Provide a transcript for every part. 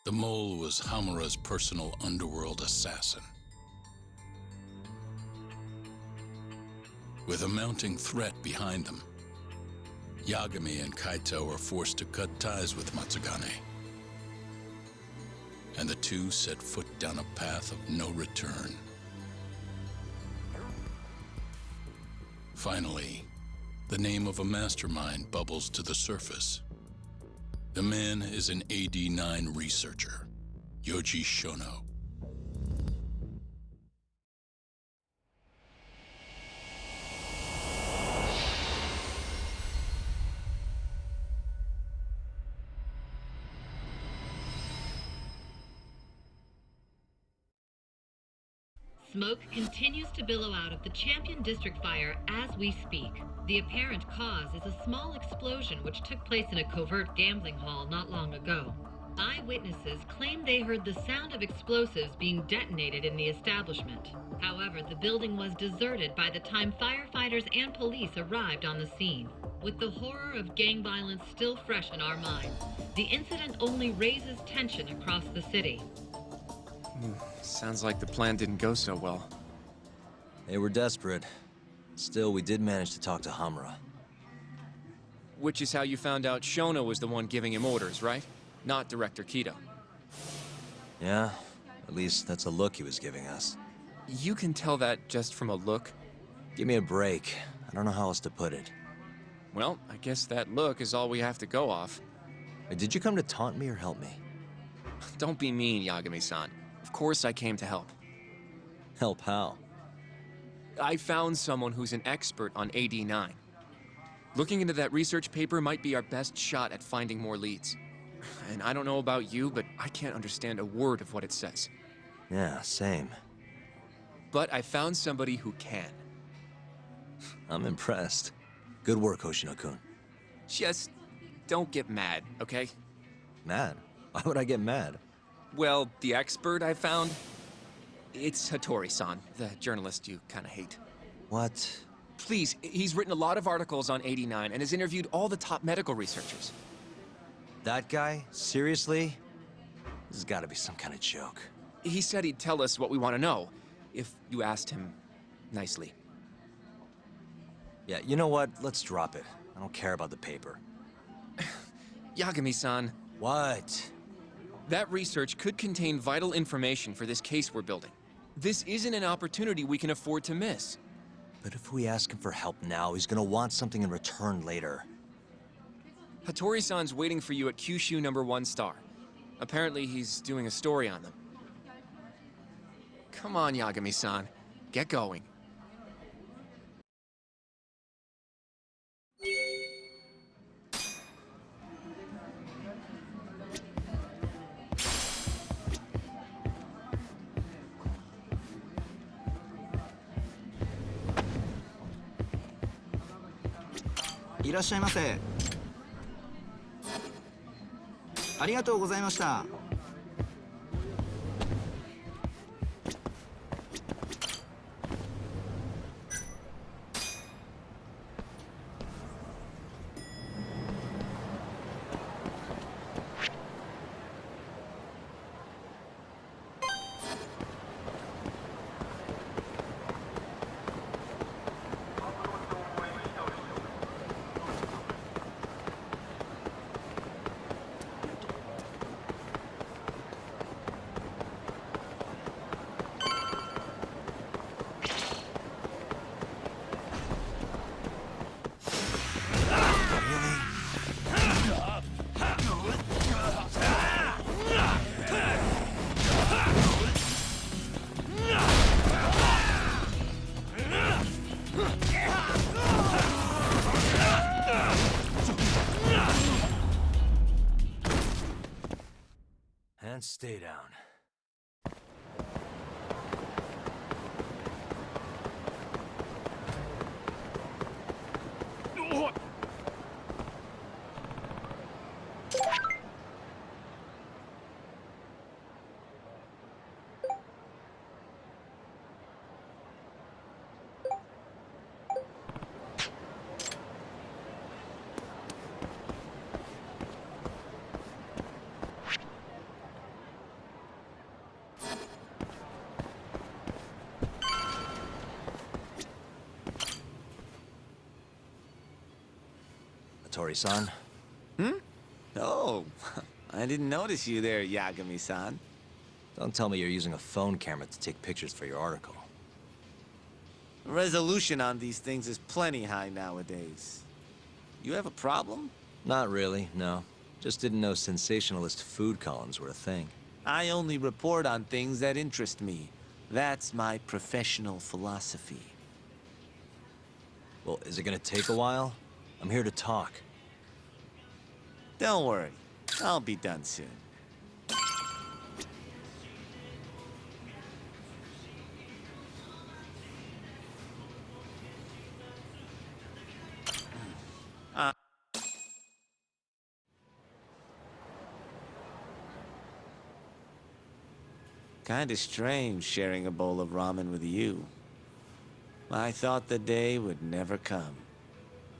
The mole was Hamura's personal underworld assassin. With a mounting threat behind them, Yagami and Kaito were forced to cut ties with Matsugane. And the two set foot down a path of no return. Finally, the name of a mastermind bubbles to the surface. The man is an AD-9 researcher, Yoji Shono. Smoke continues to billow out of the Champion District fire as we speak. The apparent cause is a small explosion which took place in a covert gambling hall not long ago. Eyewitnesses claim they heard the sound of explosives being detonated in the establishment. However, the building was deserted by the time firefighters and police arrived on the scene. With the horror of gang violence still fresh in our minds, the incident only raises tension across the city. Sounds like the plan didn't go so well. They were desperate. Still, we did manage to talk to Hamura. Which is how you found out Shono was the one giving him orders, right? Not Director Kido. Yeah, at least that's a look he was giving us. You can tell that just from a look? Give me a break. I don't know how else to put it. Well, I guess that look is all we have to go off. Hey, did you come to taunt me or help me? Don't be mean, Yagami-san. Of course I came to help. Help how? I found someone who's an expert on AD-9. Looking into that research paper might be our best shot at finding more leads. And I don't know about you, but I can't understand a word of what it says. Yeah, same. But I found somebody who can. I'm impressed. Good work, Hoshino-kun. Just don't get mad, okay? Mad? Why would I get mad? Well, the expert I found, it's Hattori-san, the journalist you kind of hate. What? Please, he's written a lot of articles on AD-9 and has interviewed all the top medical researchers. That guy? Seriously? This has got to be some kind of joke. He said he'd tell us what we want to know, if you asked him nicely. Yeah, you know what? Let's drop it. I don't care about the paper. Yagami-san. What? That research could contain vital information for this case we're building. This isn't an opportunity we can afford to miss. But if we ask him for help now, he's gonna want something in return later. Hattori-san's waiting for you at Kyushu #1 star. Apparently he's doing a story on them. Come on, Yagami-san. Get going.いらっしゃいませ。ありがとうございました。And stay down. Tori-san. Oh, I didn't notice you there, Yagami-san. Don't tell me you're using a phone camera to take pictures for your article. Resolution on these things is plenty high nowadays. You have a problem? Not really, no. Just didn't know sensationalist food columns were a thing. I only report on things that interest me. That's my professional philosophy. Well, is it gonna take a while? I'm here to talk. Don't worry, I'll be done soon. Kinda strange sharing a bowl of ramen with you. I thought the day would never come.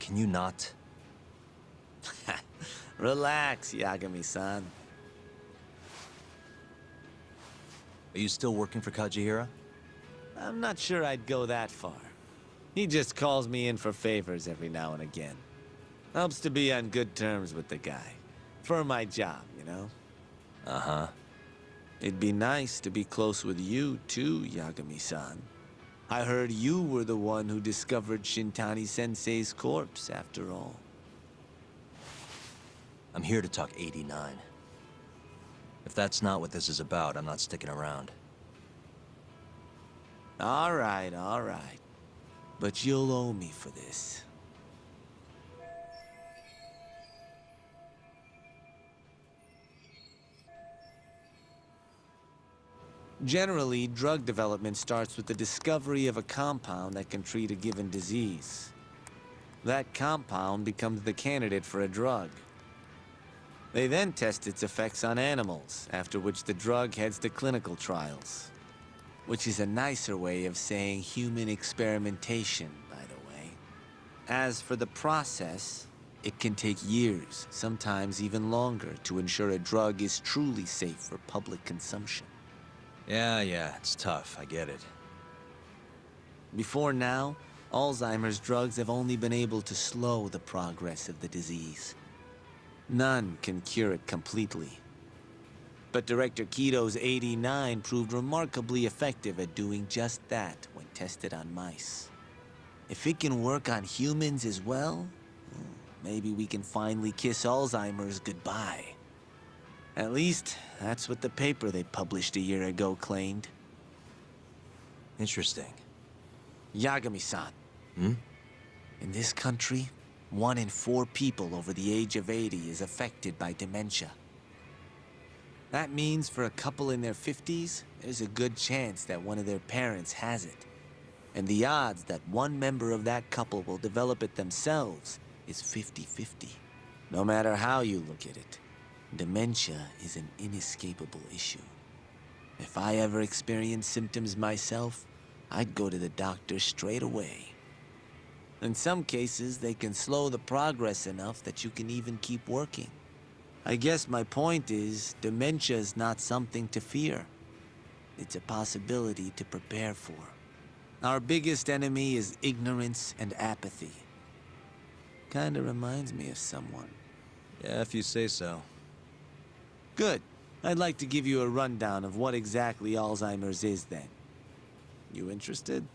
Can you not? Relax, Yagami-san. Are you still working for Kajihira? I'm not sure I'd go that far. He just calls me in for favors every now and again. Helps to be on good terms with the guy. For my job, you know? Uh-huh. It'd be nice to be close with you, too, Yagami-san. I heard you were the one who discovered Shintani-sensei's corpse, after all. I'm here to talk 89. If that's not what this is about, I'm not sticking around. All right, all right. But you'll owe me for this. Generally, drug development starts with the discovery of a compound that can treat a given disease. That compound becomes the candidate for a drug. They then test its effects on animals, after which the drug heads to clinical trials. Which is a nicer way of saying human experimentation, by the way. As for the process, it can take years, sometimes even longer, to ensure a drug is truly safe for public consumption. Yeah, it's tough, I get it. Before now, Alzheimer's drugs have only been able to slow the progress of the disease. None can cure it completely. But Director Kito's 89 proved remarkably effective at doing just that when tested on mice. If it can work on humans as well, maybe we can finally kiss Alzheimer's goodbye. At least, that's what the paper they published a year ago claimed. Interesting. Yagami-san. Hmm? In this country, 1 in 4 people over the age of 80 is affected by dementia. That means for a couple in their 50s, there's a good chance that one of their parents has it. And the odds that one member of that couple will develop it themselves is 50-50. No matter how you look at it, dementia is an inescapable issue. If I ever experienced symptoms myself, I'd go to the doctor straight away. In some cases, they can slow the progress enough that you can even keep working. I guess my point is, dementia is not something to fear. It's a possibility to prepare for. Our biggest enemy is ignorance and apathy. Kinda reminds me of someone. Yeah, if you say so. Good. I'd like to give you a rundown of what exactly Alzheimer's is then. You interested?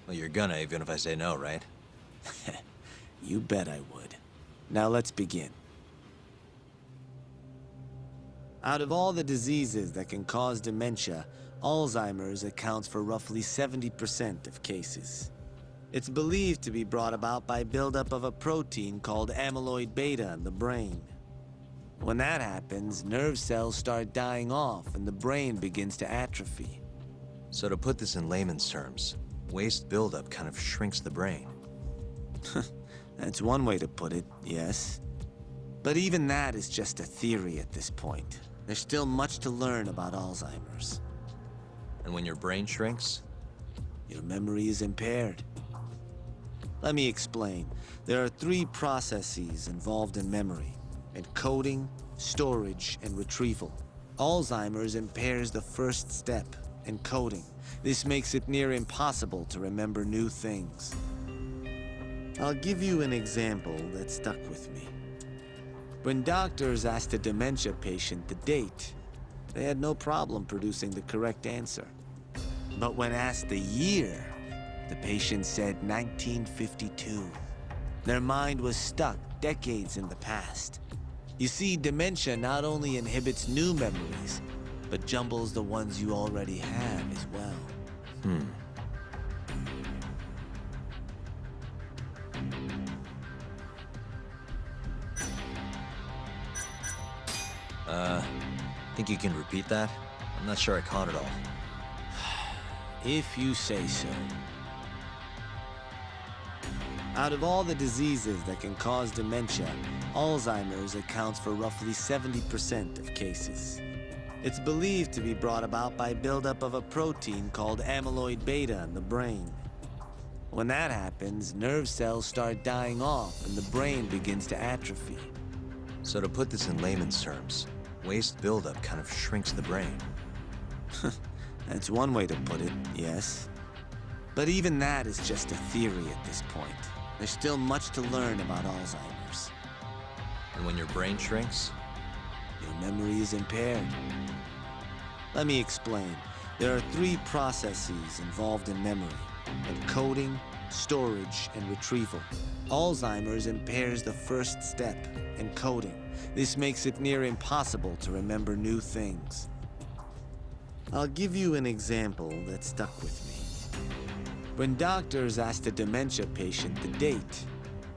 Well, you're gonna, even if I say no, right? You bet I would. Now let's begin. Out of all the diseases that can cause dementia, Alzheimer's accounts for roughly 70% of cases. It's believed to be brought about by buildup of a protein called amyloid beta in the brain. When that happens, nerve cells start dying off and the brain begins to atrophy. So to put this in layman's terms, waste buildup kind of shrinks the brain. That's one way to put it, yes. But even that is just a theory at this point. There's still much to learn about Alzheimer's. And when your brain shrinks? Your memory is impaired. Let me explain. There are 3 processes involved in memory: encoding, storage, and retrieval. Alzheimer's impairs the first step, encoding. This makes it near impossible to remember new things. I'll give you an example that stuck with me. When doctors asked a dementia patient the date, they had no problem producing the correct answer. But when asked the year, the patient said 1952. Their mind was stuck decades in the past. You see, dementia not only inhibits new memories, but jumbles the ones you already have as well. Think you can repeat that? I'm not sure I caught it all. If you say so. Out of all the diseases that can cause dementia, Alzheimer's accounts for roughly 70% of cases. It's believed to be brought about by buildup of a protein called amyloid beta in the brain. When that happens, nerve cells start dying off and the brain begins to atrophy. So to put this in layman's terms, waste buildup kind of shrinks the brain. That's one way to put it, yes. But even that is just a theory at this point. There's still much to learn about Alzheimer's. And when your brain shrinks, Your memory is impaired. Let me explain. There are 3 processes involved in memory: encoding, storage, and retrieval. Alzheimer's impairs the first step, encoding. This makes it near impossible to remember new things. I'll give you an example that stuck with me. When doctors asked a dementia patient the date,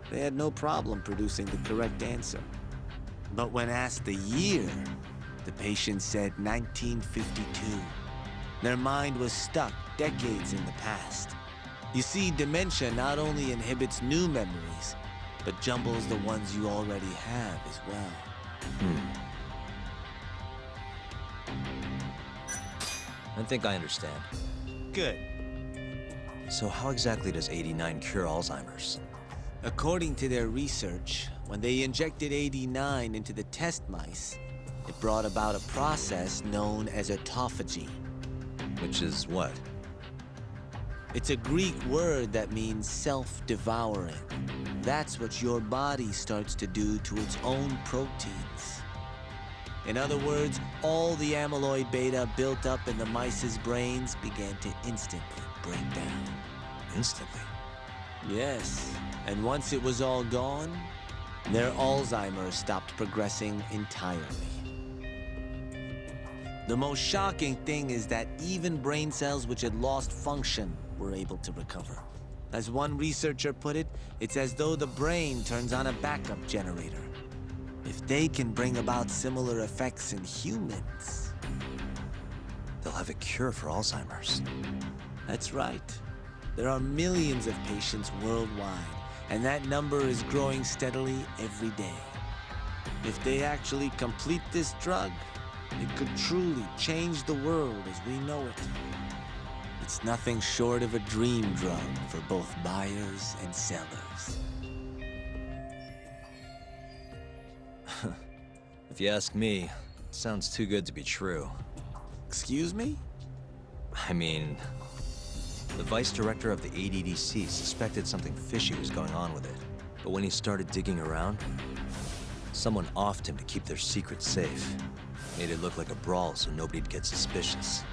they had no problem producing the correct answer. But when asked the year, the patient said 1952. Their mind was stuck decades in the past. You see, dementia not only inhibits new memories, but jumbles the ones you already have as well. I think I understand. Good. So how exactly does 89 cure Alzheimer's? According to their research, when they injected 89 into the test mice, it brought about a process known as autophagy. Which is what? It's a Greek word that means self-devouring. That's what your body starts to do to its own proteins. In other words, all the amyloid beta built up in the mice's brains began to instantly break down. Instantly. Yes, and once it was all gone, their Alzheimer's stopped progressing entirely. The most shocking thing is that even brain cells which had lost function were able to recover. As one researcher put it, it's as though the brain turns on a backup generator. If they can bring about similar effects in humans... They'll have a cure for Alzheimer's. That's right. There are millions of patients worldwide, and that number is growing steadily every day. If they actually complete this drug, it could truly change the world as we know it. It's nothing short of a dream drug for both buyers and sellers. If you ask me, it sounds too good to be true. Excuse me? I mean, the vice director of the ADDC suspected something fishy was going on with it. But when he started digging around, someone offed him to keep their secret safe. Made it look like a brawl so nobody'd get suspicious.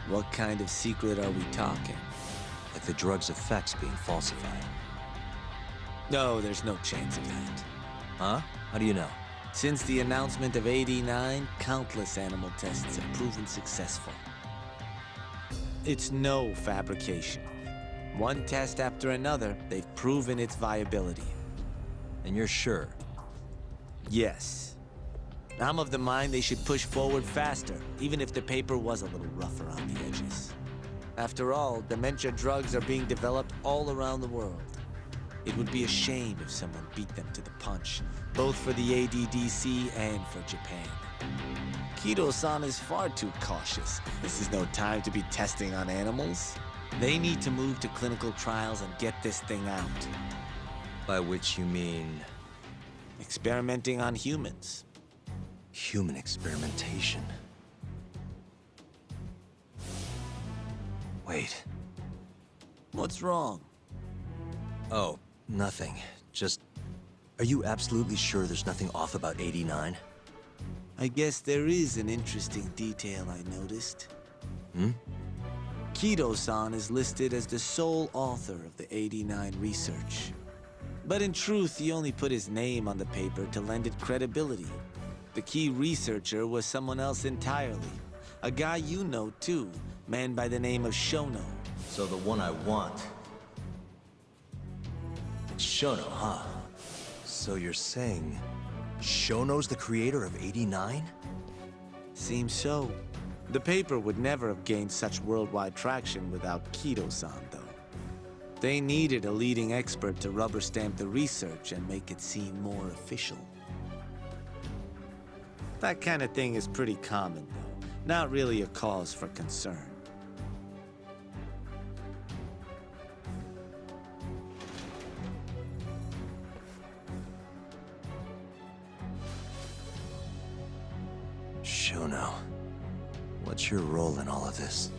What kind of secret are we talking? Like the drug's effects being falsified. No, there's no chance of that. Huh? How do you know? Since the announcement of 89, countless animal tests have proven successful. It's no fabrication. One test after another, they've proven its viability. And you're sure? Yes. I'm of the mind they should push forward faster, even if the paper was a little rough around the edges. After all, dementia drugs are being developed all around the world. It would be a shame if someone beat them to the punch, both for the ADDC and for Japan. Kido-san is far too cautious. This is no time to be testing on animals. They need to move to clinical trials and get this thing out. By which you mean... Experimenting on humans. human experimentation. Wait. What's wrong? Oh, Nothing. Just... Are you absolutely sure there's nothing off about 89? I guess there is an interesting detail I noticed. Hmm? Kido-san is listed as the sole author of the 89 research. But in truth, he only put his name on the paper to lend it credibility. The key researcher was someone else entirely. A guy you know too, man by the name of Shono. So the one I want... It's Shono, huh? So you're saying... Shono's the creator of 89? Seems so. The paper would never have gained such worldwide traction without Kido-san, though. They needed a leading expert to rubber stamp the research and make it seem more official. That kind of thing is pretty common, though. Not really a cause for concern. Shono, what's your role in all of this?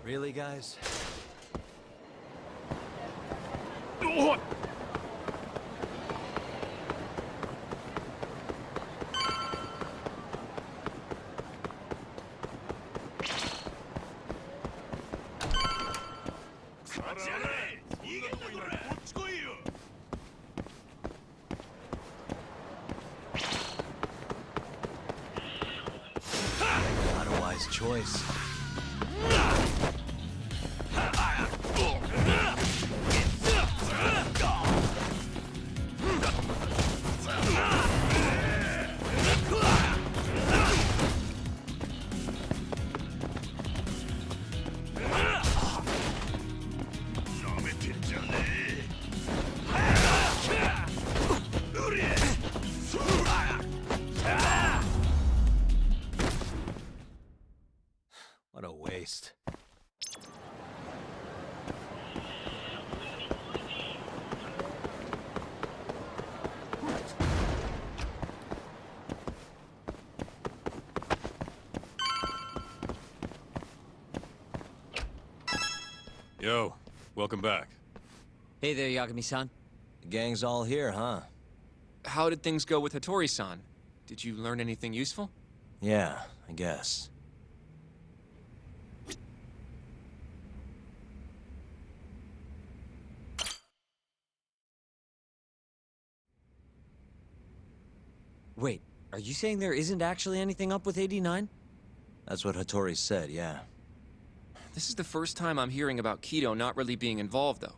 Really, guys? Not a wise choice. What a waste. Yo, welcome back. Hey there, Yagami-san. The gang's all here, huh? How did things go with Hattori-san? Did you learn anything useful? Yeah, I guess. Wait, are you saying there isn't actually anything up with 89? That's what Hattori said, yeah. This is the first time I'm hearing about Kido not really being involved, though.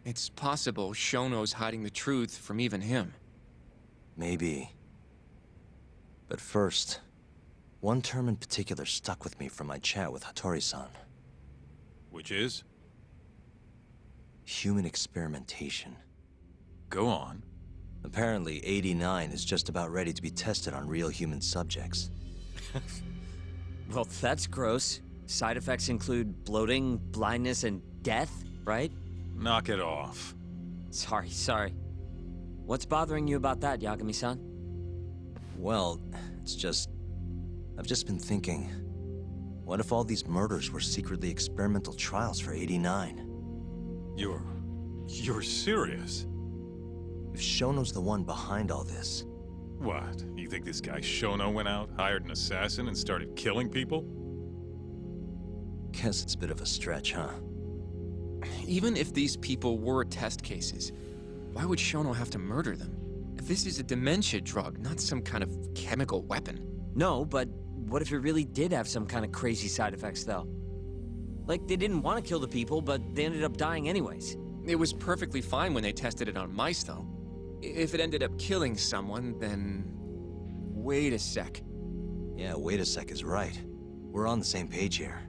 It's possible Shono's hiding the truth from even him. Maybe. But first, one term in particular stuck with me from my chat with Hattori-san. Which is? Human experimentation. Go on. Apparently, 89 is just about ready to be tested on real human subjects. Well, that's gross. Side effects include bloating, blindness, and death, right? Knock it off. Sorry. What's bothering you about that, Yagami-san? Well, it's just... I've just been thinking... What if all these murders were secretly experimental trials for 89? You're serious? If Shono's the one behind all this... What? You think this guy Shono went out, hired an assassin, and started killing people? guess it's a bit of a stretch, huh? Even if these people were test cases, why would Shono have to murder them? This is a dementia drug, not some kind of chemical weapon. No, but what if it really did have some kind of crazy side effects, though? Like, they didn't want to kill the people, but they ended up dying anyways. It was perfectly fine when they tested it on mice, though. If it ended up killing someone, then... Wait a sec. Yeah, wait a sec is right. We're on the same page here.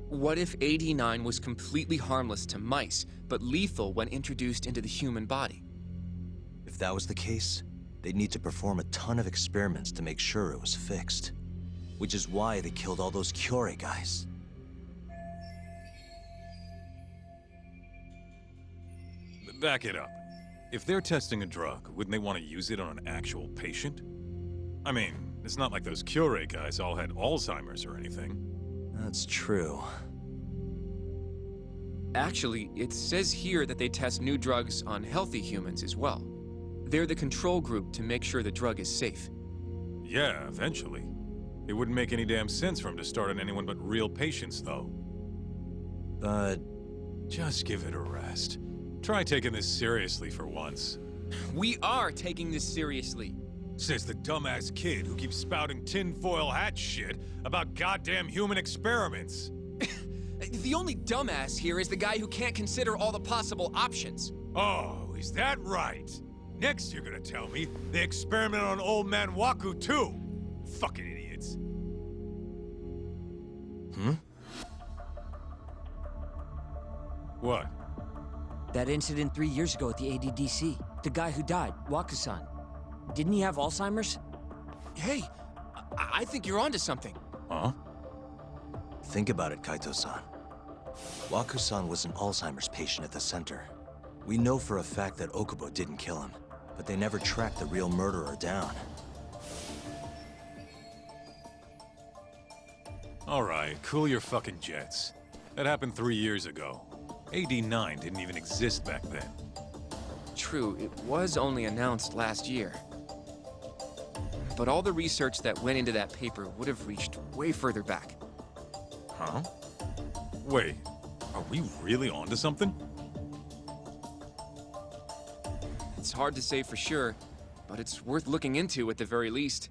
What if AD9 was completely harmless to mice, but lethal when introduced into the human body? If that was the case, they'd need to perform a ton of experiments to make sure it was fixed. Which is why they killed all those Kyorei guys. Back it up. If they're testing a drug, wouldn't they want to use it on an actual patient? I mean, it's not like those Kyorei guys all had Alzheimer's or anything. That's true. Actually, it says here that they test new drugs on healthy humans as well. They're the control group to make sure the drug is safe. Yeah, eventually. It wouldn't make any damn sense for him to start on anyone but real patients, though. But Just give it a rest. Try taking this seriously for once. We are taking this seriously. Says the dumbass kid who keeps spouting tinfoil hat shit about goddamn human experiments. The only dumbass here is the guy who can't consider all the possible options. Oh, is that right? Next you're gonna tell me they experimented on old man Waku too. Fucking idiots. What? That incident 3 years ago at the ADDC. The guy who died, Wakusan. Didn't he have Alzheimer's? Hey, I think you're onto something. Huh? think about it, Kaito-san. Waku-san was an Alzheimer's patient at the center. We know for a fact that Okubo didn't kill him, but they never tracked the real murderer down. All right, cool your fucking jets. That happened 3 years ago. AD9 didn't even exist back then. True, it was only announced last year. But all the research that went into that paper would have reached way further back. Huh? Wait, are we really onto something? It's hard to say for sure, but it's worth looking into at the very least.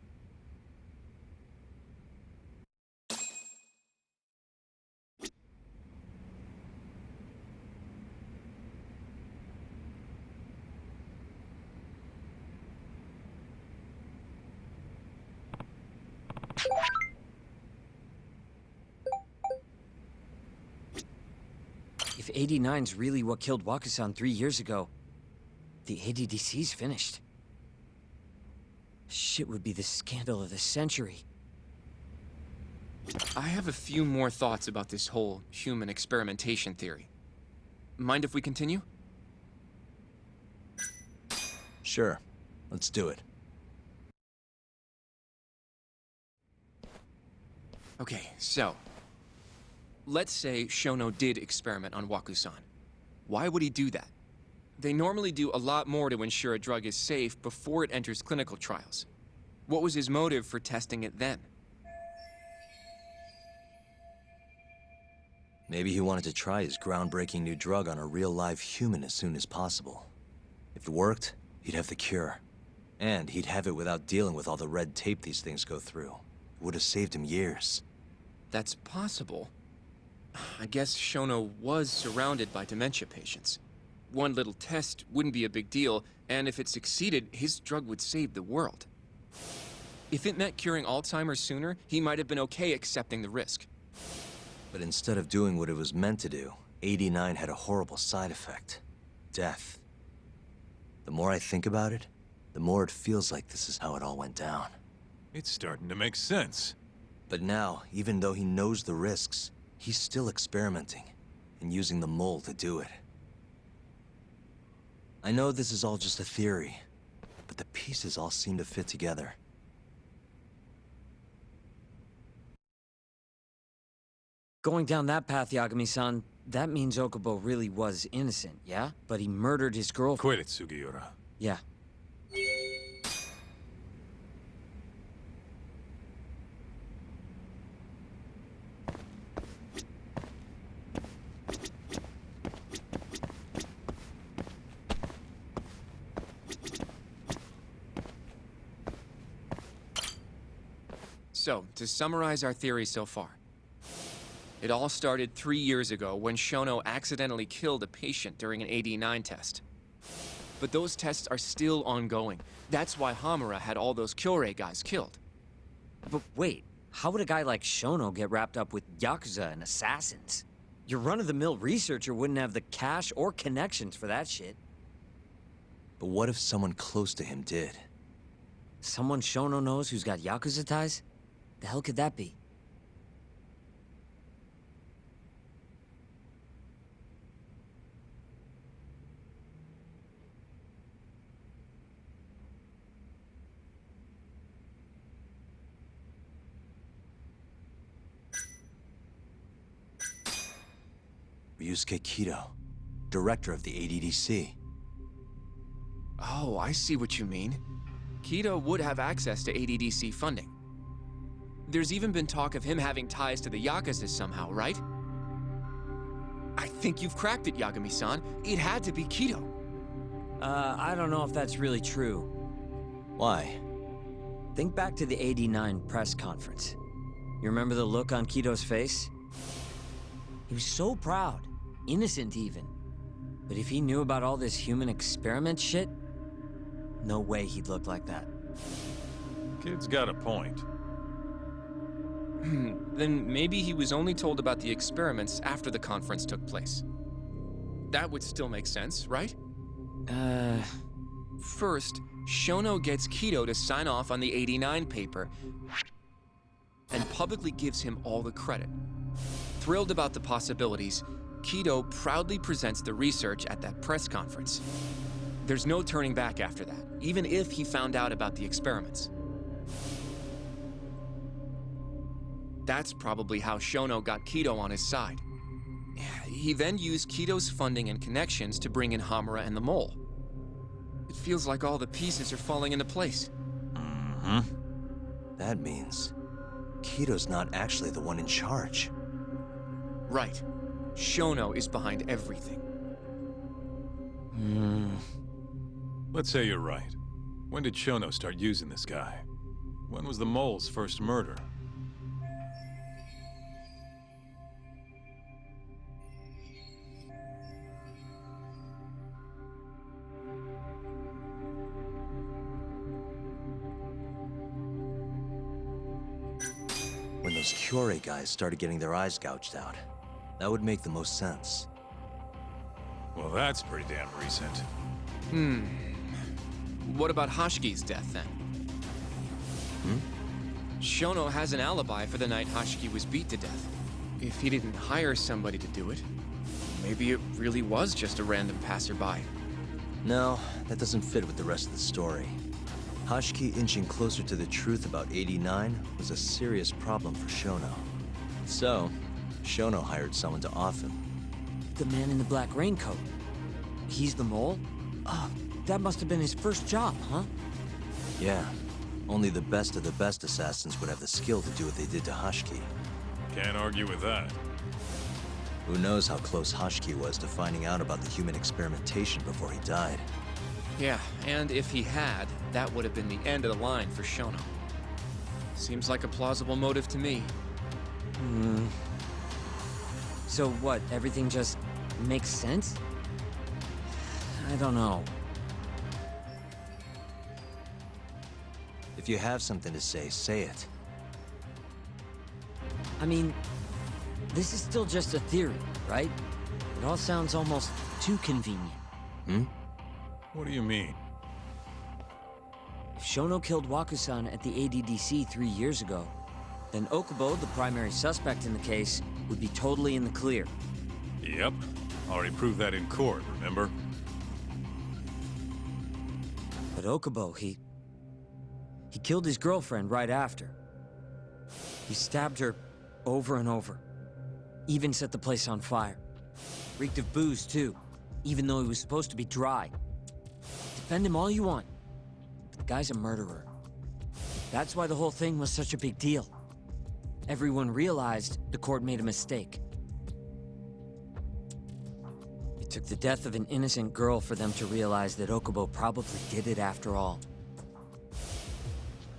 If 89's really what killed Wakusan 3 years ago, the ADDC's finished. Shit would be the scandal of the century. I have a few more thoughts about this whole human experimentation theory. Mind if we continue? Sure, let's do it. Okay, so... let's say Shono did experiment on Waku-san. Why would he do that? They normally do a lot more to ensure a drug is safe before it enters clinical trials. What was his motive for testing it then? Maybe he wanted to try his groundbreaking new drug on a real live human as soon as possible. If it worked, he'd have the cure. And he'd have it without dealing with all the red tape these things go through. It would have saved him years. That's possible. I guess Shono was surrounded by dementia patients. One little test wouldn't be a big deal, and if it succeeded, his drug would save the world. If it meant curing Alzheimer's sooner, he might have been okay accepting the risk. But instead of doing what it was meant to do, 89 had a horrible side effect. Death. The more I think about it, the more it feels like this is how it all went down. It's starting to make sense. But now, even though he knows the risks, he's still experimenting, and using the mole to do it. I know this is all just a theory, but the pieces all seem to fit together. Going down that path, Yagami-san, that means Okubo really was innocent, yeah? But he murdered his girlfriend. Quit it, Sugiura. Yeah. So, to summarize our theory so far, it all started 3 years ago when Shono accidentally killed a patient during an AD9 test. But those tests are still ongoing. That's why Hamura had all those Kyorei guys killed. But wait, how would a guy like Shono get wrapped up with Yakuza and assassins? Your run-of-the-mill researcher wouldn't have the cash or connections for that shit. But what if someone close to him did? Someone Shono knows who's got Yakuza ties? The hell could that be? Ryusuke Kido, director of the ADDC. Oh, I see what you mean. Kido would have access to ADDC funding. There's even been talk of him having ties to the Yakuza somehow, right? I think you've cracked it, Yagami-san. It had to be Kido. I don't know if that's really true. Why? Think back to the '89 press conference. You remember the look on Kido's face? He was so proud, innocent even. But if he knew about all this human experiment shit, no way he'd look like that. Kid's got a point. Then maybe he was only told about the experiments after the conference took place. That would still make sense, right? First, Shono gets Kido to sign off on the '89 paper and publicly gives him all the credit. Thrilled about the possibilities, Kido proudly presents the research at that press conference. There's no turning back after that, even if he found out about the experiments. That's probably how Shono got Kido on his side. He then used Kido's funding and connections to bring in Hamura and the Mole. It feels like all the pieces are falling into place. Mm-hmm. That means Kido's not actually the one in charge. Right. Shono is behind everything. Let's say you're right. When did Shono start using this guy? When was the Mole's first murder? When those Kyorei guys started getting their eyes gouged out. That would make the most sense. Well, that's pretty damn recent. What about Hashki's death, then? Shono has an alibi for the night Hashiki was beat to death. If he didn't hire somebody to do it, maybe it really was just a random passerby. No, that doesn't fit with the rest of the story. Hashiki inching closer to the truth about '89 was a serious problem for Shono. So, Shono hired someone to off him. The man in the black raincoat. He's the Mole? That must have been his first job, huh? Yeah, only the best of the best assassins would have the skill to do what they did to Hashiki. Can't argue with that. Who knows how close Hashiki was to finding out about the human experimentation before he died. Yeah, and if he had, that would have been the end of the line for Shono. Seems like a plausible motive to me. So what, everything just makes sense? I don't know. If you have something to say it. I mean, this is still just a theory, right? It all sounds almost too convenient. What do you mean? If Shono killed Wakusan at the ADDC 3 years ago, then Okubo, the primary suspect in the case, would be totally in the clear. Yep. Already proved that in court, remember? But Okubo, he killed his girlfriend right after. He stabbed her over and over. Even set the place on fire. Reeked of booze, too, even though he was supposed to be dry. Defend him all you want, but the guy's a murderer. That's why the whole thing was such a big deal. Everyone realized the court made a mistake. It took the death of an innocent girl for them to realize that Okubo probably did it after all.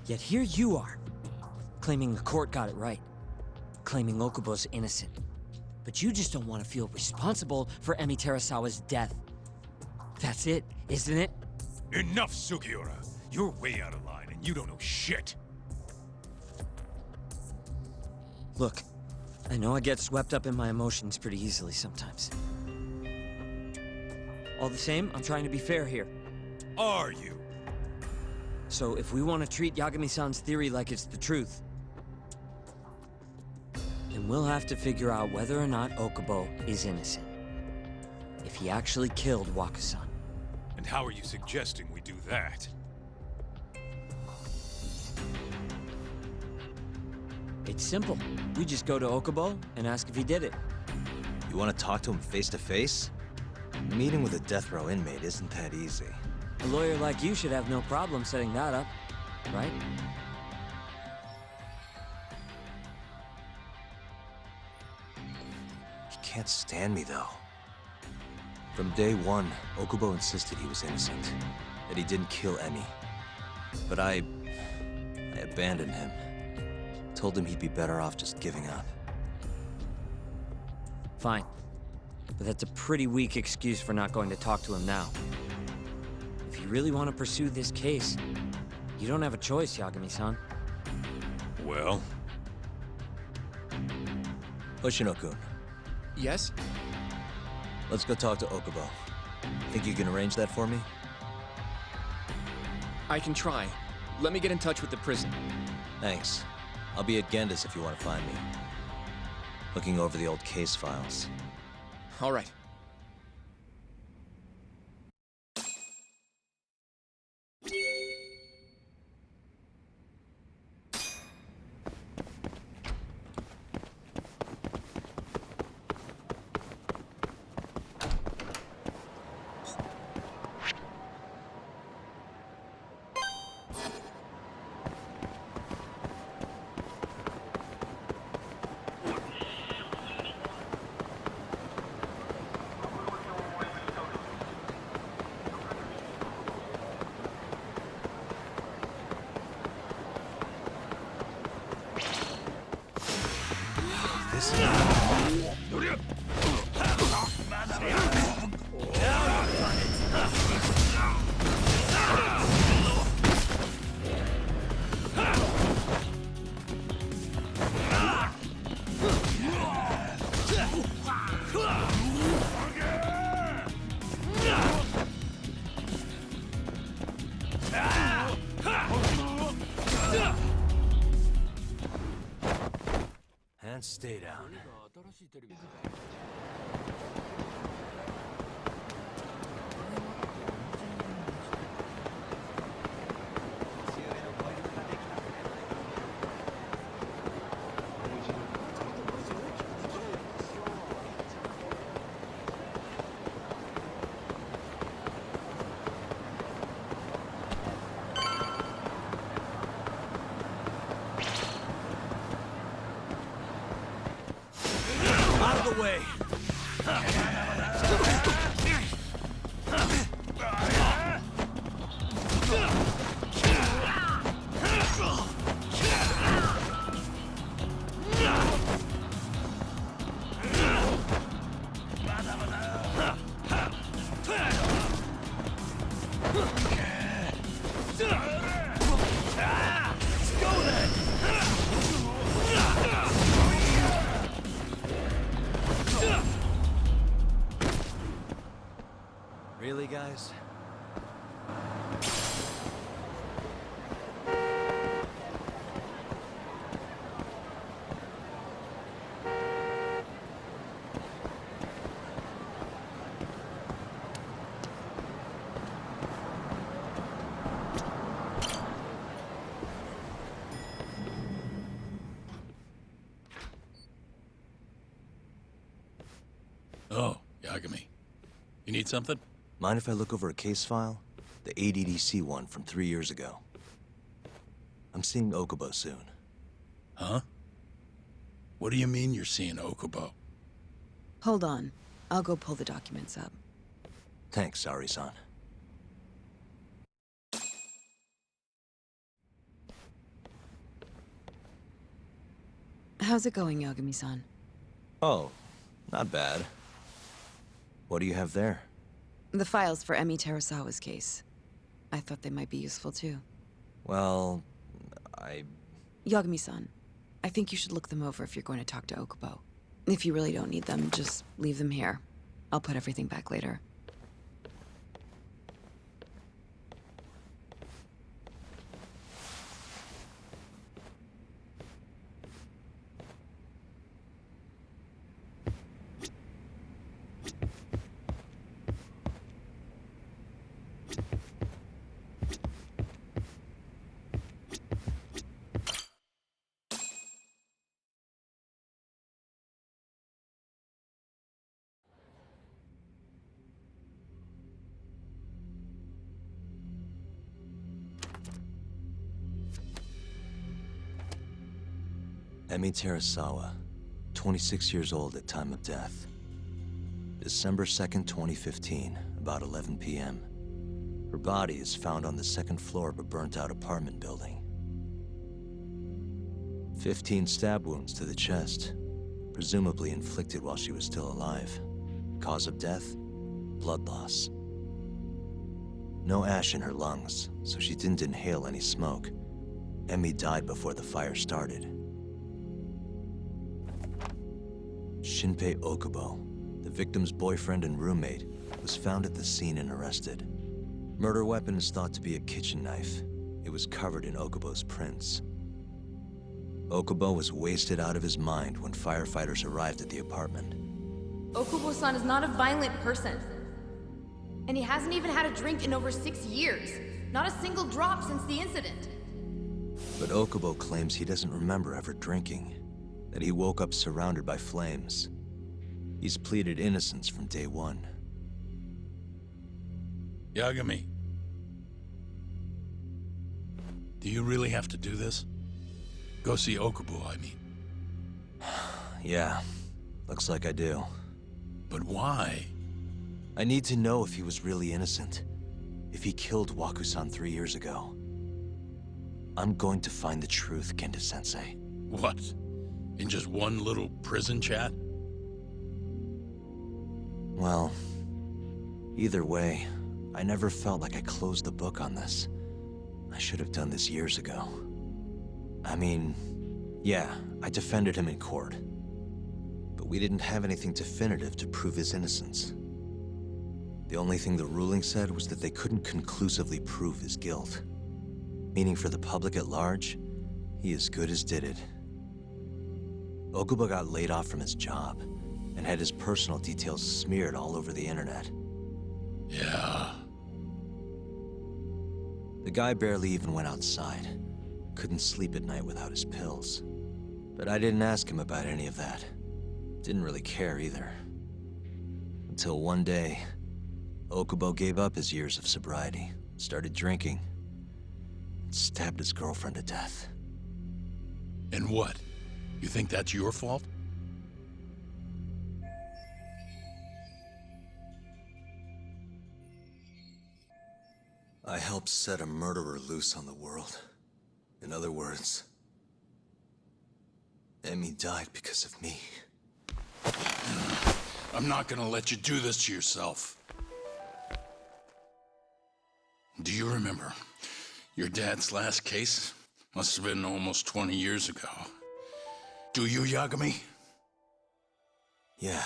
Yet here you are, claiming the court got it right, claiming Okubo's innocent. But you just don't want to feel responsible for Emi Terasawa's death. That's it, isn't it? Enough, Sugiura! You're way out of line, and you don't know shit! Look, I know I get swept up in my emotions pretty easily sometimes. All the same, I'm trying to be fair here. Are you? So if we want to treat Yagami-san's theory like it's the truth, then we'll have to figure out whether or not Okubo is innocent. If he actually killed Waka-san. And how are you suggesting we do that? It's simple. We just go to Okubo and ask if he did it. You want to talk to him face to face? Meeting with a death row inmate isn't that easy. A lawyer like you should have no problem setting that up, right? He can't stand me, though. From day one, Okubo insisted he was innocent, that he didn't kill Emi. But I abandoned him. Told him he'd be better off just giving up. Fine. But that's a pretty weak excuse for not going to talk to him now. If you really want to pursue this case, you don't have a choice, Yagami-san. Well? Hoshino-kun, Yes? let's go talk to Okubo. Think you can arrange that for me? I can try. Let me get in touch with the prison. Thanks. I'll be at Genda's if you want to find me. Looking over the old case files. All right. And stay down. Out of the way! Really, guys? Oh, Yagami. You need something? Mind if I look over a case file? The ADDC one from 3 years ago. I'm seeing Okubo soon. Huh? What do you mean you're seeing Okubo? Hold on. I'll go pull the documents up. Thanks, Sari-san. How's it going, Yagami-san? Oh, not bad. What do you have there? The files for Emi Terasawa's case. I thought they might be useful too. Well, Yagami-san, I think you should look them over if you're going to talk to Okubo. If you really don't need them, just leave them here. I'll put everything back later. Emi Terasawa, 26 years old at time of death. December 2nd, 2015, about 11 p.m. Her body is found on the second floor of a burnt-out apartment building. 15 stab wounds to the chest, presumably inflicted while she was still alive. Cause of death? Blood loss. No ash in her lungs, so she didn't inhale any smoke. Emi died before the fire started. Shinpei Okubo, the victim's boyfriend and roommate, was found at the scene and arrested. Murder weapon is thought to be a kitchen knife. It was covered in Okubo's prints. Okubo was wasted out of his mind when firefighters arrived at the apartment. Okubo-san is not a violent person. And he hasn't even had a drink in over 6 years. Not a single drop since the incident. But Okubo claims he doesn't remember ever drinking, that he woke up surrounded by flames. He's pleaded innocence from day one. Yagami. Do you really have to do this? Go see Okubo, I mean. Yeah, looks like I do. But why? I need to know if he was really innocent. If he killed Waku-san 3 years ago. I'm going to find the truth, Kenta-sensei. What? In just one little prison chat? Well, either way, I never felt like I closed the book on this. I should have done this years ago. I mean, yeah, I defended him in court. But we didn't have anything definitive to prove his innocence. The only thing the ruling said was that they couldn't conclusively prove his guilt. Meaning for the public at large, he as good as did it. Okubo got laid off from his job, and had his personal details smeared all over the internet. Yeah. The guy barely even went outside. Couldn't sleep at night without his pills. But I didn't ask him about any of that. Didn't really care either. Until one day, Okubo gave up his years of sobriety, started drinking, and stabbed his girlfriend to death. And what? You think that's your fault? I helped set a murderer loose on the world. In other words, Emi died because of me. I'm not gonna let you do this to yourself. Do you remember your dad's last case? Must have been almost 20 years ago. Do you, Yagami? Yeah.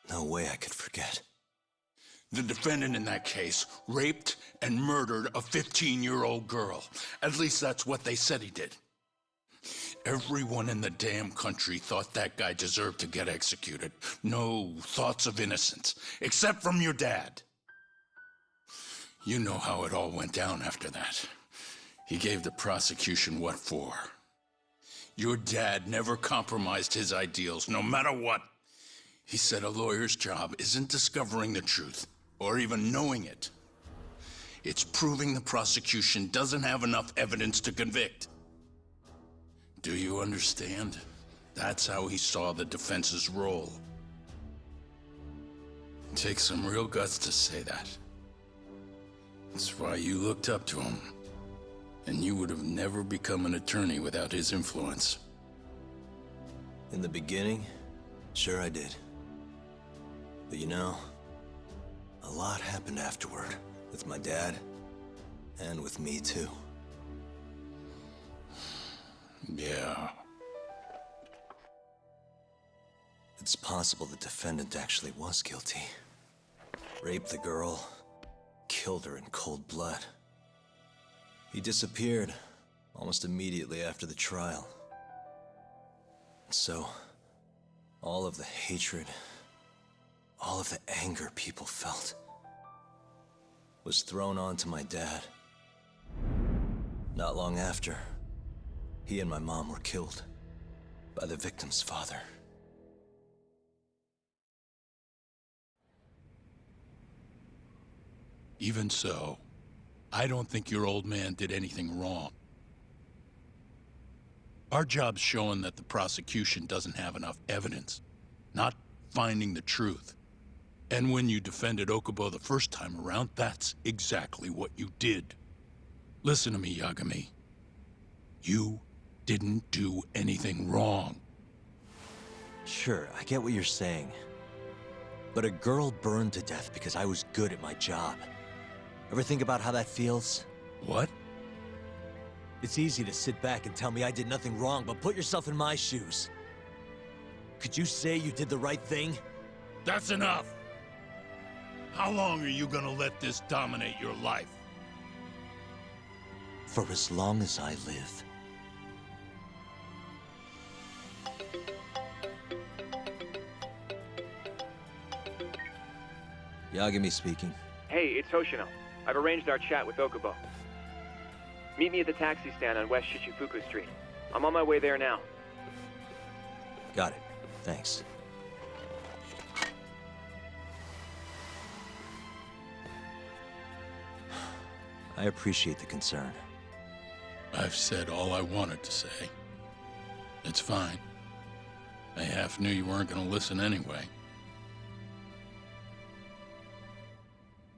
No way I could forget. The defendant in that case raped and murdered a 15-year-old girl. At least that's what they said he did. Everyone in the damn country thought that guy deserved to get executed. No thoughts of innocence, except from your dad. You know how it all went down after that. He gave the prosecution what for. Your dad never compromised his ideals, no matter what. He said a lawyer's job isn't discovering the truth, or even knowing it. It's proving the prosecution doesn't have enough evidence to convict. Do you understand? That's how he saw the defense's role. It takes some real guts to say that. That's why you looked up to him. And you would have never become an attorney without his influence. In the beginning, sure I did. But you know, a lot happened afterward. With my dad, and with me too. Yeah. It's possible the defendant actually was guilty. Raped the girl, killed her in cold blood. He disappeared almost immediately after the trial. So, all of the hatred, all of the anger people felt was thrown onto my dad. Not long after, he and my mom were killed by the victim's father. Even so, I don't think your old man did anything wrong. Our job's showing that the prosecution doesn't have enough evidence, not finding the truth. And when you defended Okubo the first time around, that's exactly what you did. Listen to me, Yagami. You didn't do anything wrong. Sure, I get what you're saying. But a girl burned to death because I was good at my job. Ever think about how that feels? What? It's easy to sit back and tell me I did nothing wrong, but put yourself in my shoes. Could you say you did the right thing? That's enough! How long are you gonna let this dominate your life? For as long as I live. Yagami speaking. Hey, it's Hoshino. I've arranged our chat with Okubo. Meet me at the taxi stand on West Shichifuku Street. I'm on my way there now. Got it. Thanks. I appreciate the concern. I've said all I wanted to say. It's fine. I half knew you weren't gonna listen anyway.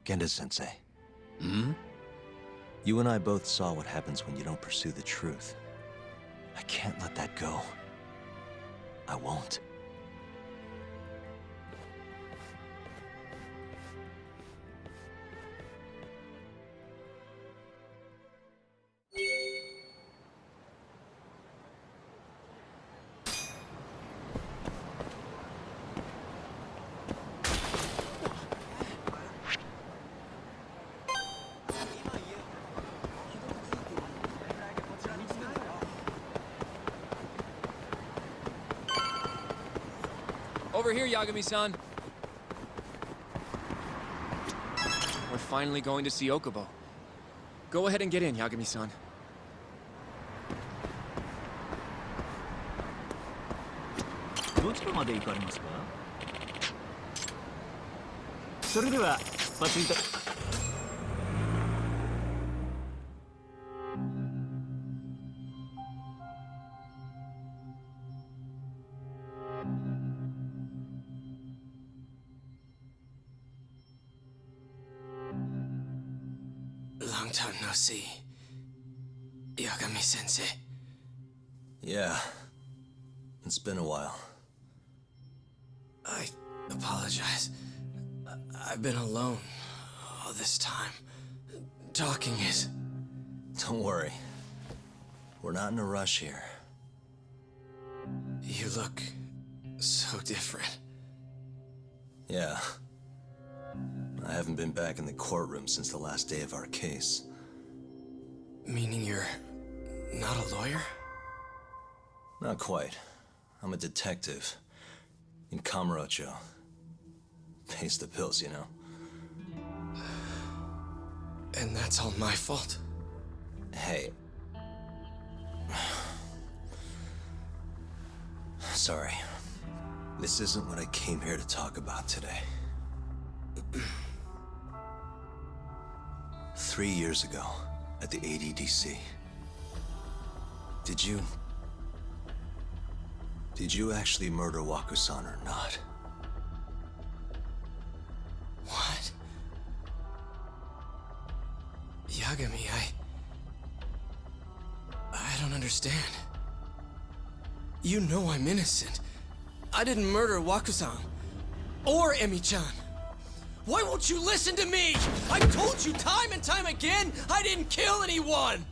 Genda-sensei. Hmm? You and I both saw what happens when you don't pursue the truth. I can't let that go. I won't. Over here, Yagami-san. We're finally going to see Okubo. Go ahead and get in, Yagami-san. どちらまで行かれますか？それでは出発いた。Long time no see. Yagami-sensei. Yeah. It's been a while. I apologize. I've been alone all this time. Talking is... Don't worry. We're not in a rush here. You look so different. Yeah. I haven't been back in the courtroom since the last day of our case. Meaning you're not a lawyer? Not quite. I'm a detective. In Kamurocho. Pays the bills, you know. And that's all my fault? Hey. Sorry. This isn't what I came here to talk about today. 3 years ago, at the ADDC. Did you actually murder Waku-san or not? What? Yagami, I don't understand. You know I'm innocent. I didn't murder Wakusan. Or Emi-chan. Why won't you listen to me? I've told you time and time again, I didn't kill anyone!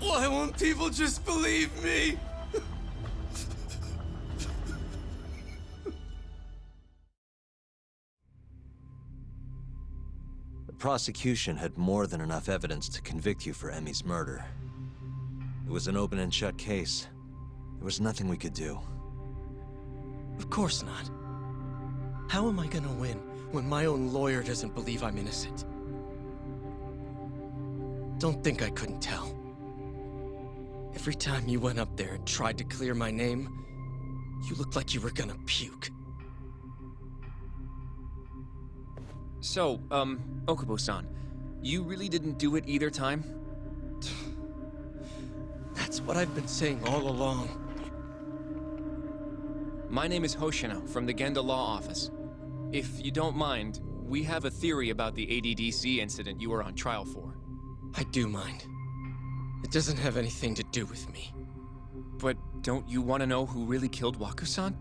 Why won't people just believe me? The prosecution had more than enough evidence to convict you for Emi's murder. It was an open and shut case. There was nothing we could do. Of course not. How am I gonna win when my own lawyer doesn't believe I'm innocent? Don't think I couldn't tell. Every time you went up there and tried to clear my name, you looked like you were gonna puke. So, Okubo-san, you really didn't do it either time? That's what I've been saying all along. My name is Hoshino from the Genda Law Office. If you don't mind, we have a theory about the ADDC incident you were on trial for. I do mind. It doesn't have anything to do with me. But don't you want to know who really killed Waku-san?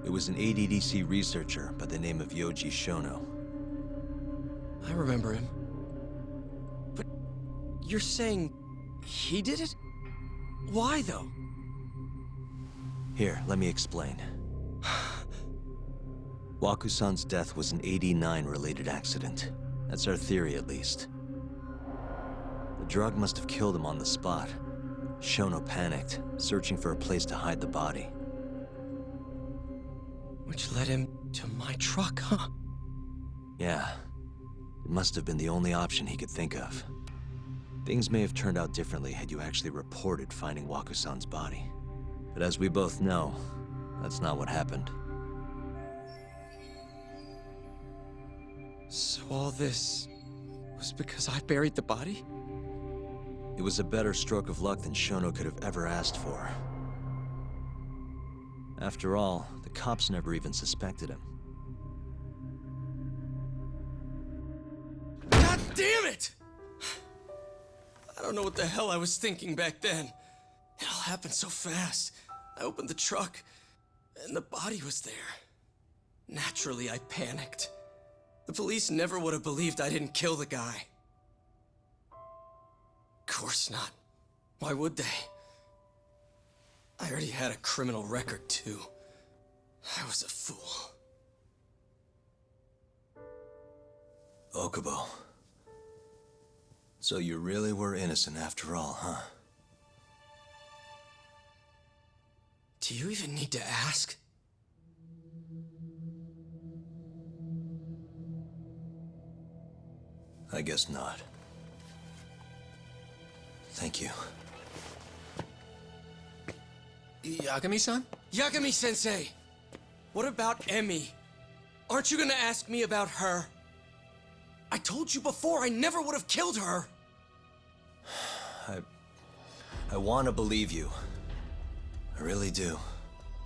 It was an ADDC researcher by the name of Yoji Shono. I remember him. But you're saying he did it? Why, though? Here, let me explain. Waku-san's death was an 89-related accident. That's our theory, at least. The drug must have killed him on the spot. Shono panicked, searching for a place to hide the body. Which led him to my truck, huh? Yeah. It must have been the only option he could think of. Things may have turned out differently had you actually reported finding Waku-san's body. But as we both know, that's not what happened. So all this was because I buried the body? It was a better stroke of luck than Shono could have ever asked for. After all, the cops never even suspected him. God damn it! I don't know what the hell I was thinking back then. It all happened so fast. I opened the truck, and the body was there. Naturally, I panicked. The police never would have believed I didn't kill the guy. Of course not. Why would they? I already had a criminal record, too. I was a fool. Okubo. So you really were innocent after all, huh? Do you even need to ask? I guess not. Thank you. Yagami-san? Yagami-sensei! What about Emi? Aren't you gonna ask me about her? I told you before I never would have killed her! I want to believe you. I really do.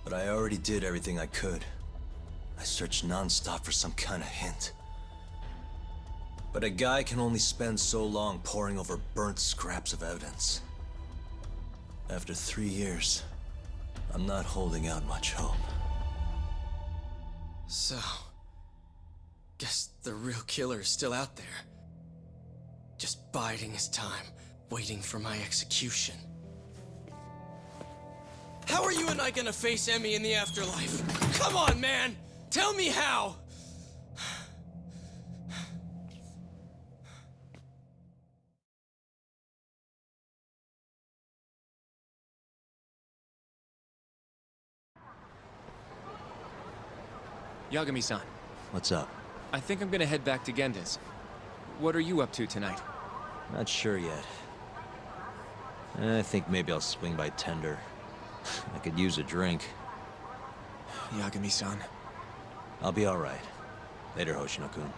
But I already did everything I could. I searched non-stop for some kind of hint. But a guy can only spend so long poring over burnt scraps of evidence. After 3 years, I'm not holding out much hope. So... guess the real killer is still out there. Just biding his time, waiting for my execution. How are you and I gonna face Emi in the afterlife? Come on, man! Tell me how! Yagami-san, What's up? I think I'm gonna head back to Genda's. What are you up to tonight? Not sure yet. I think maybe I'll swing by Tender. I could use a drink. Yagami-san. I'll be all right. Later, Hoshino-kun.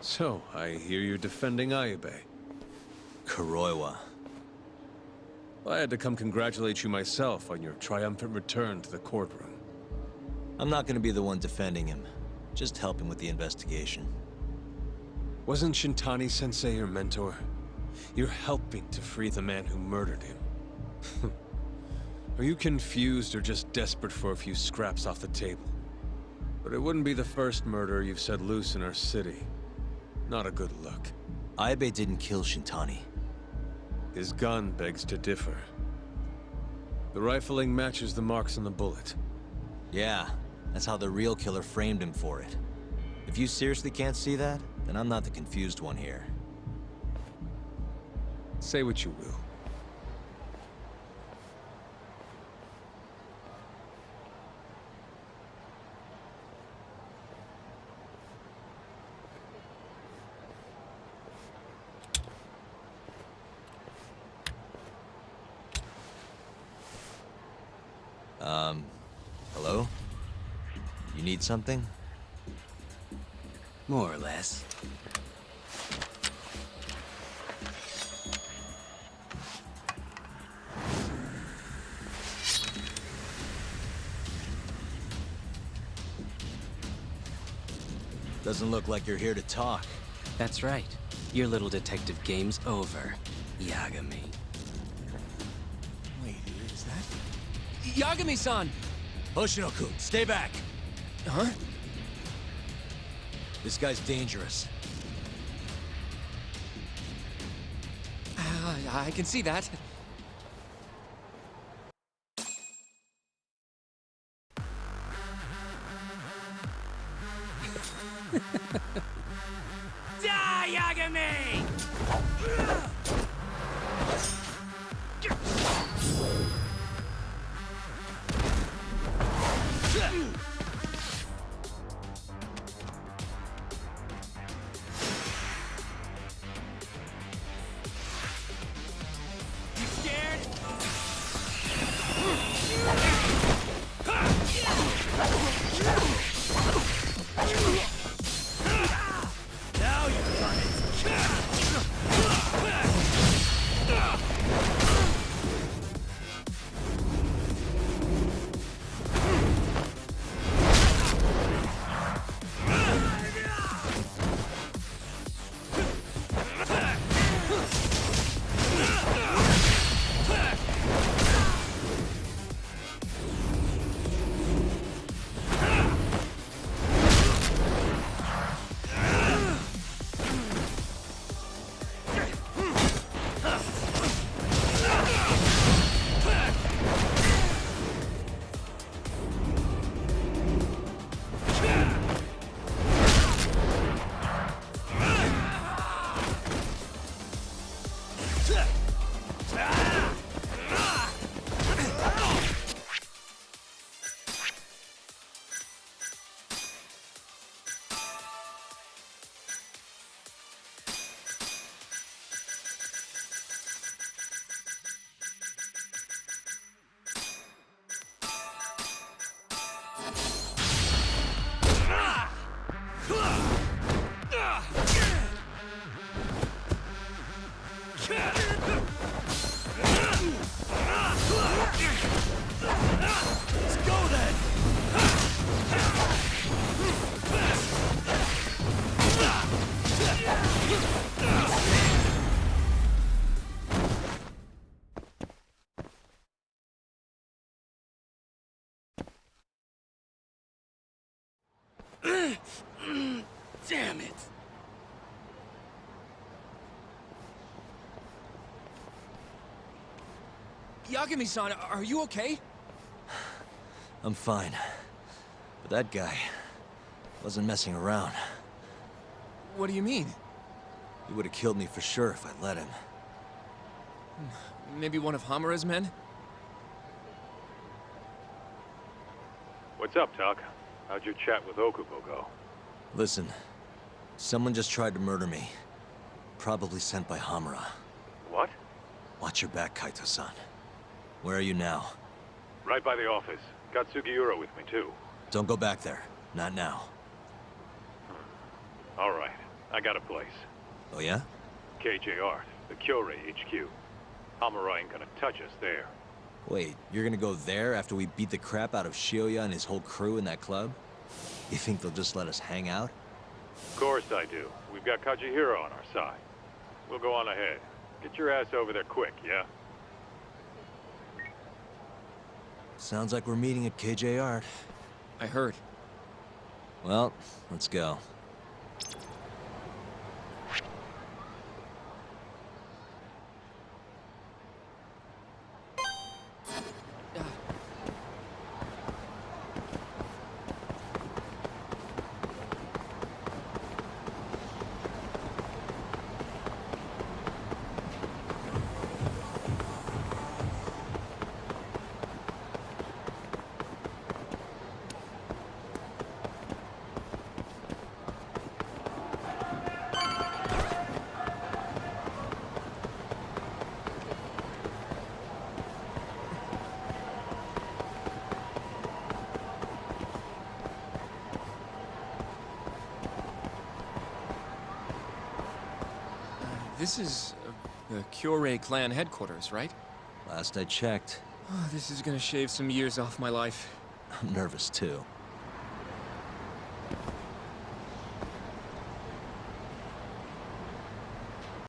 So, I hear you're defending Ayube. Kuroiwa. I had to come congratulate you myself on your triumphant return to the courtroom. I'm not gonna be the one defending him. Just helping with the investigation. Wasn't Shintani-sensei your mentor? You're helping to free the man who murdered him. Are you confused or just desperate for a few scraps off the table? But it wouldn't be the first murder you've set loose in our city. Not a good look. Ayube didn't kill Shintani. His gun begs to differ. The rifling matches the marks on the bullet. Yeah, that's how the real killer framed him for it. If you seriously can't see that, then I'm not the confused one here. Say what you will. Hello? You need something? More or less. Doesn't look like you're here to talk. That's right. Your little detective game's over, Yagami. Wait, is that? Yagami-san! Hoshino-kun, stay back! Huh? This guy's dangerous. I can see that. Die, Yagami! Damn it! Yagami-san, are you okay? I'm fine. But that guy wasn't messing around. What do you mean? He would have killed me for sure if I'd let him. Maybe one of Hamura's men? What's up, Tuck? How'd your chat with Okubo go? Listen, someone just tried to murder me. Probably sent by Hamura. What? Watch your back, Kaito-san. Where are you now? Right by the office. Got Sugiura with me, too. Don't go back there. Not now. All right. I got a place. Oh, yeah? KJR, the Kyorei HQ. Hamura ain't gonna touch us there. Wait, you're gonna go there after we beat the crap out of Shioya and his whole crew in that club? You think they'll just let us hang out? Of course I do. We've got Kajihiro on our side. We'll go on ahead. Get your ass over there quick, yeah? Sounds like we're meeting at KJR. I heard. Well, let's go. This is the Kyorei clan headquarters, right? Last I checked. Oh, this is gonna shave some years off my life. I'm nervous too.